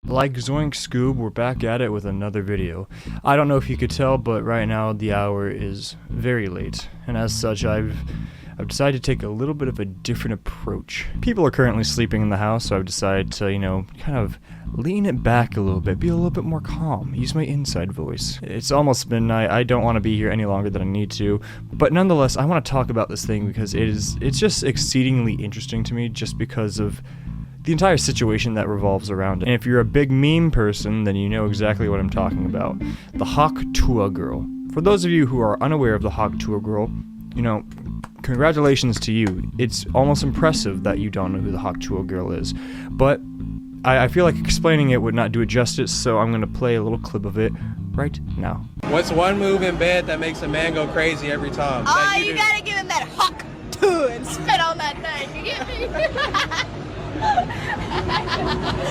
Like Zoink Scoob, we're back at it with another video. I don't know if you could tell, but right now the hour is very late, and as such I've decided to take a little bit of a different approach. People are currently sleeping in the house, so I've decided to, kind of lean it back a little bit, be a little bit more calm, use my inside voice. It's almost midnight, I don't want to be here any longer than I need to, but nonetheless I want to talk about this thing because it's just exceedingly interesting to me just because of the entire situation that revolves around it. And if you're a big meme person, then you know exactly what I'm talking about. The Tuah girl. For those of you who are unaware of the Tuah girl, congratulations to you. It's almost impressive that you don't know who the Tuah girl is. But I feel like explaining it would not do it justice, so I'm going to play a little clip of it right now. What's one move in bed that makes a man go crazy every time? You gotta give him that Tuah and spit on that thing, you get me?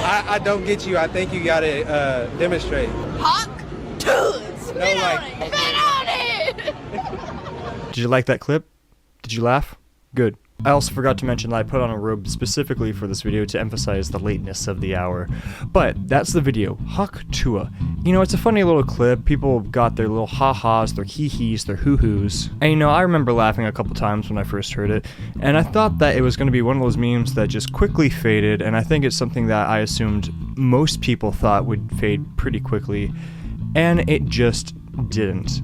I don't get you. I think you gotta demonstrate. Tuah and spit on it! Spit on it! Did you like that clip? Did you laugh? Good. I also forgot to mention that I put on a robe specifically for this video to emphasize the lateness of the hour. But that's the video. Tuah. It's a funny little clip. People got their little ha-has, their hee-hees, their hoo-hoos. And I remember laughing a couple times when I first heard it. And I thought that it was going to be one of those memes that just quickly faded. And I think it's something that I assumed most people thought would fade pretty quickly. And it just didn't.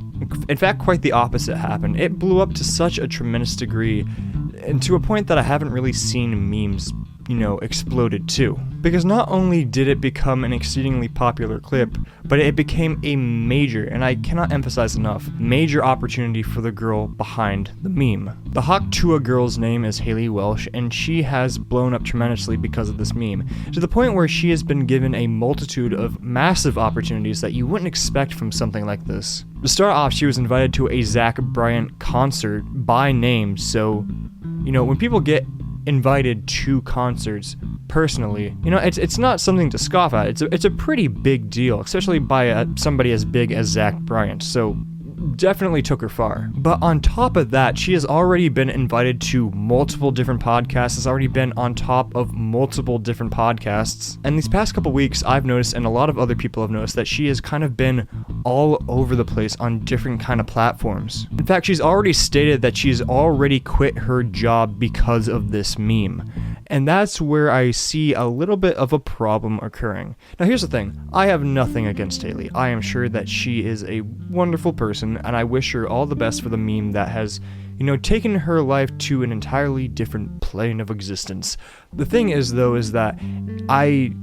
In fact, quite the opposite happened. It blew up to such a tremendous degree, and to a point that I haven't really seen memes, exploded to. Because not only did it become an exceedingly popular clip, but it became a major, and I cannot emphasize enough, major opportunity for the girl behind the meme. The Tuah girl's name is Haley Welsh, and she has blown up tremendously because of this meme, to the point where she has been given a multitude of massive opportunities that you wouldn't expect from something like this. To start off, she was invited to a Zach Bryan concert by name, so, when people get invited to concerts personally, it's not something to scoff at. It's a pretty big deal, especially by somebody as big as Zach Bryan, so definitely took her far. But on top of that, she has already been invited to multiple different podcasts, has already been on top of multiple different podcasts, and these past couple weeks I've noticed, and a lot of other people have noticed, that she has kind of been all over the place on different kind of platforms. In fact, she's already stated that she's already quit her job because of this meme. And that's where I see a little bit of a problem occurring. Now here's the thing, I have nothing against Haley. I am sure that she is a wonderful person, and I wish her all the best for the meme that has, taken her life to an entirely different plane of existence. The thing is, though, is that I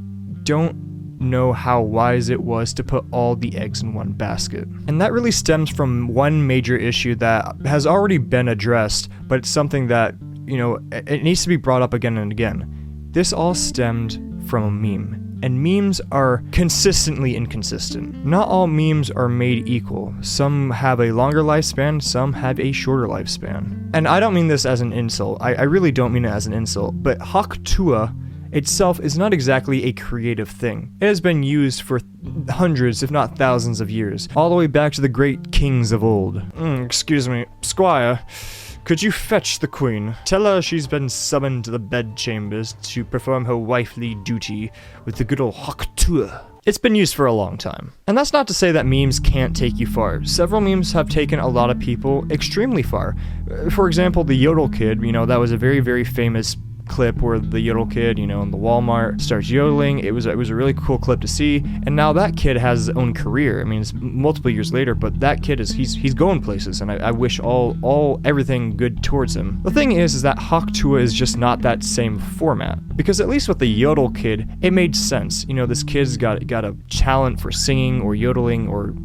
don't know how wise it was to put all the eggs in one basket. And that really stems from one major issue that has already been addressed, but it's something that it needs to be brought up again and again. This all stemmed from a meme, and memes are consistently inconsistent. Not all memes are made equal. Some have a longer lifespan, some have a shorter lifespan. And I don't mean this as an insult. I really don't mean it as an insult, but Tuah itself is not exactly a creative thing. It has been used for hundreds, if not thousands of years, all the way back to the great kings of old. Excuse me, Squire. Could you fetch the queen? Tell her she's been summoned to the bedchambers to perform her wifely duty with the good old Tuah. It's been used for a long time. And that's not to say that memes can't take you far. Several memes have taken a lot of people extremely far. For example, the Yodel Kid, that was a very, very famous clip where the Yodel Kid, in the Walmart starts yodeling. It was a really cool clip to see, and now that kid has his own career. I mean, it's multiple years later, but that kid he's going places, and I wish everything good towards him. The thing is that Tuah is just not that same format, because at least with the Yodel Kid, it made sense. This kid's got a talent for singing or yodeling or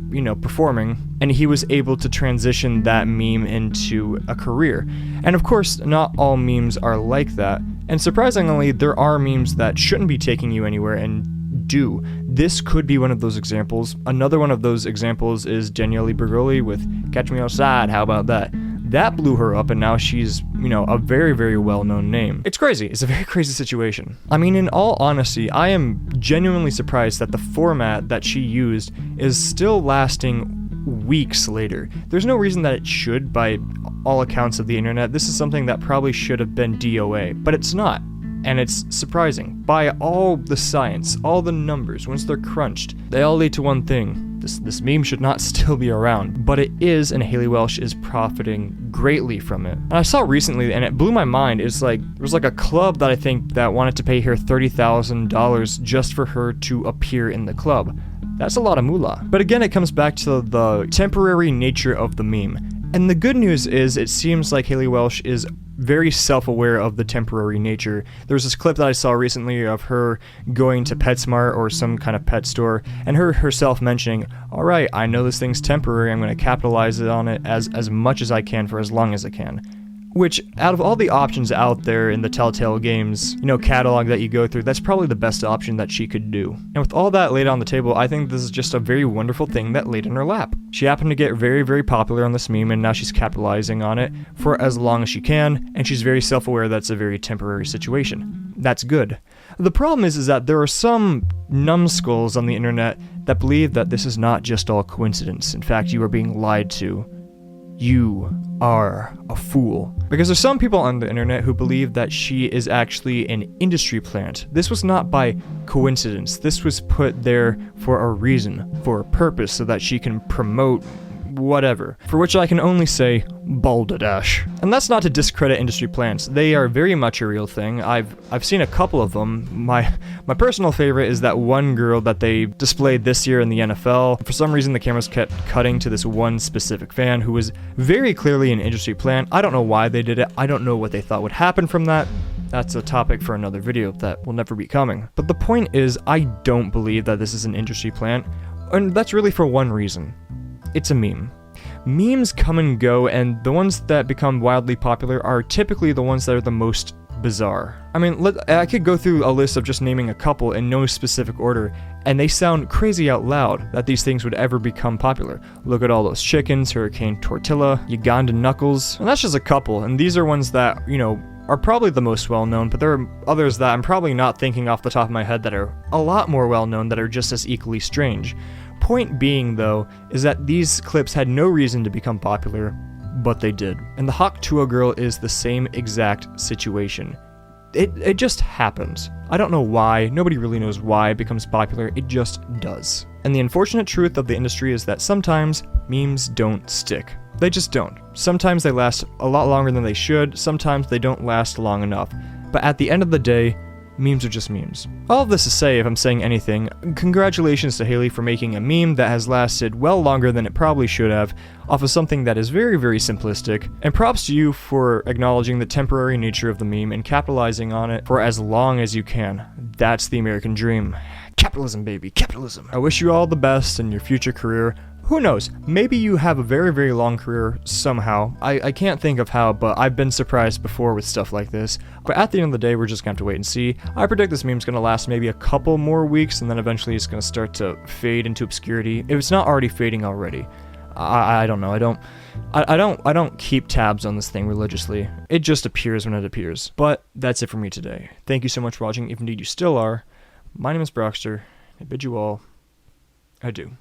performing, and he was able to transition that meme into a career. And of course, not all memes are like that. And surprisingly, there are memes that shouldn't be taking you anywhere and do. This could be one of those examples. Another one of those examples is Danielle Bergoli with Catch Me Outside. How about that? That blew her up, and now she's, a very, very well-known name. It's crazy. It's a very crazy situation. I mean, in all honesty, I am genuinely surprised that the format that she used is still lasting weeks later. There's no reason that it should, by all accounts of the internet. This is something that probably should have been DOA, but it's not. And it's surprising. By all the science, all the numbers, once they're crunched, they all lead to one thing. This meme should not still be around, but it is, and Haley Welsh is profiting greatly from it. And I saw recently, and it blew my mind, there was like a club that I think that wanted to pay her $30,000 just for her to appear in the club. That's a lot of moolah. But again, it comes back to the temporary nature of the meme. And the good news is, it seems like Haley Welsh is very self-aware of the temporary nature. There was this clip that I saw recently of her going to PetSmart or some kind of pet store, and her herself mentioning, alright, I know this thing's temporary, I'm going to capitalize on it as much as I can for as long as I can. Which, out of all the options out there in the Telltale Games, catalog that you go through, that's probably the best option that she could do. And with all that laid on the table, I think this is just a very wonderful thing that laid in her lap. She happened to get very, very popular on this meme, and now she's capitalizing on it for as long as she can, and she's very self-aware that's a very temporary situation. That's good. The problem is that there are some numbskulls on the internet that believe that this is not just all coincidence. In fact, you are being lied to. You are a fool. Because there's some people on the internet who believe that she is actually an industry plant. This was not by coincidence. This was put there for a reason, for a purpose, so that she can promote whatever. For which I can only say, balderdash. And that's not to discredit industry plants. They are very much a real thing. I've seen a couple of them. My personal favorite is that one girl that they displayed this year in the NFL. For some reason, the cameras kept cutting to this one specific fan who was very clearly an industry plant. I don't know why they did it. I don't know what they thought would happen from that. That's a topic for another video that will never be coming. But the point is, I don't believe that this is an industry plant. And that's really for one reason. It's a meme. Memes come and go, and the ones that become wildly popular are typically the ones that are the most bizarre. I mean, I could go through a list of just naming a couple in no specific order, and they sound crazy out loud that these things would ever become popular. Look at all those chickens, Hurricane Tortilla, Uganda Knuckles, and that's just a couple, and these are ones that, are probably the most well-known, but there are others that I'm probably not thinking off the top of my head that are a lot more well-known that are just as equally strange. Point being, though, is that these clips had no reason to become popular, but they did. And the Hawk Tuah girl is the same exact situation. It just happens. I don't know why, nobody really knows why it becomes popular, it just does. And the unfortunate truth of the industry is that sometimes memes don't stick. They just don't. Sometimes they last a lot longer than they should, sometimes they don't last long enough. But at the end of the day, memes are just memes. All of this to say, if I'm saying anything, congratulations to Haley for making a meme that has lasted well longer than it probably should have, off of something that is very, very simplistic, and props to you for acknowledging the temporary nature of the meme and capitalizing on it for as long as you can. That's the American dream. Capitalism, baby, capitalism. I wish you all the best in your future career. Who knows, maybe you have a very, very long career somehow. I can't think of how, but I've been surprised before with stuff like this. But at the end of the day, we're just gonna have to wait and see. I predict this meme's gonna last maybe a couple more weeks, and then eventually it's gonna start to fade into obscurity. If it's not already fading already. I don't know, I don't keep tabs on this thing religiously. It just appears when it appears. But that's it for me today. Thank you so much for watching, if indeed you still are. My name is Brockster. I bid you all adieu.